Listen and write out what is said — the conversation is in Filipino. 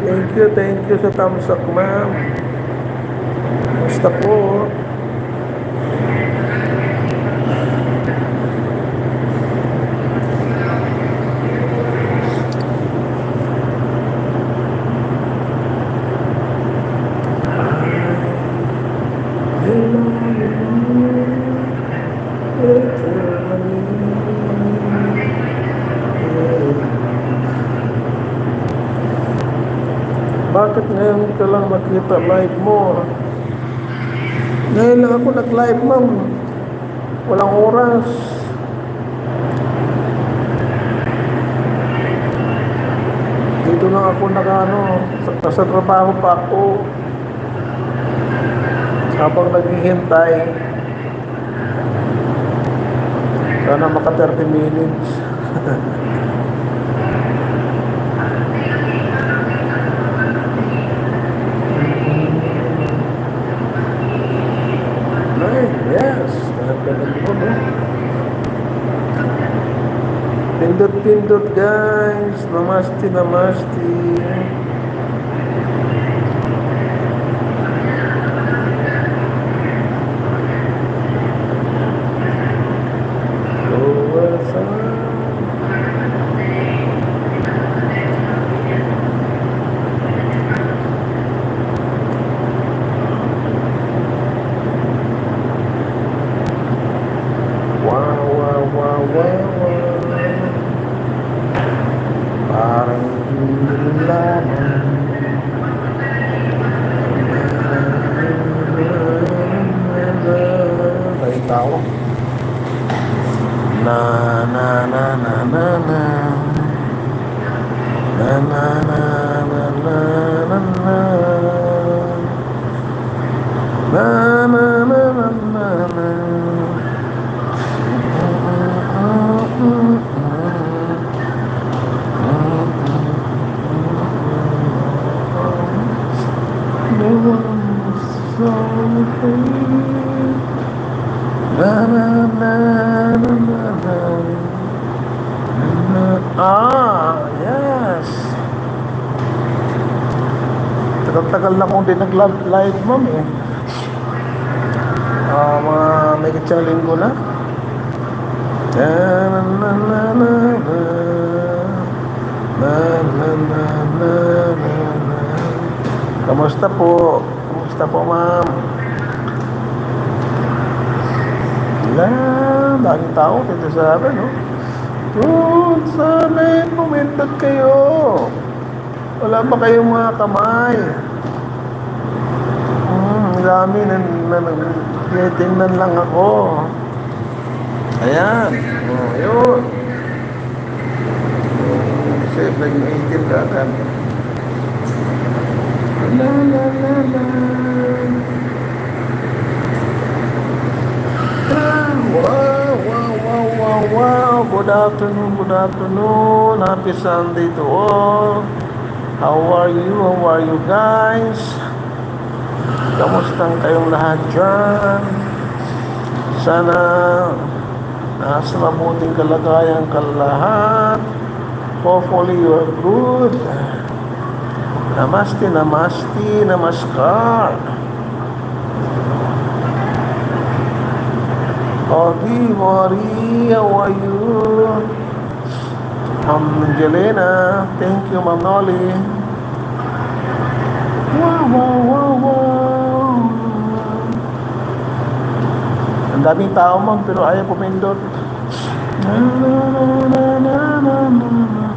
Thank you sa thumbs up, ma'am. Basta po. Bakit ngayon ka lang makita live mo? Ngayon lang ako nag-live, ma'am. Walang oras. Dito lang ako sa trabaho pa ako. Habang naghihintay. Sana maka 30 minutes. Yes. Pindot-pindot guys. Namaste. Wow. Parang hindi lamang. May tao. Na. Yes. Tagal na kong din nag-live, ma'am eh. Mga may kitsang linggo na. Kamusta po? Kamusta po, ma'am? Daming tao dito sa amin, no? Doon sa amin, pumindot kayo. Wala ba kayong mga kamay? Ang dami tingnan lang ako. Ayan. Yun. Kasi nag-iitim ka agad. La. Wow. Good afternoon. Happy Sunday to all. How are you guys? Kamustang kayong lahat dyan? Sana nasa mabuting kalagayan ka lahat. Hopefully you are good. Namaskar. Mori, how are you? Ma'am Angelina, thank you, Ma'am Nolly. Wow. Ang daming tao, ma'am, pero ayaw pumindot.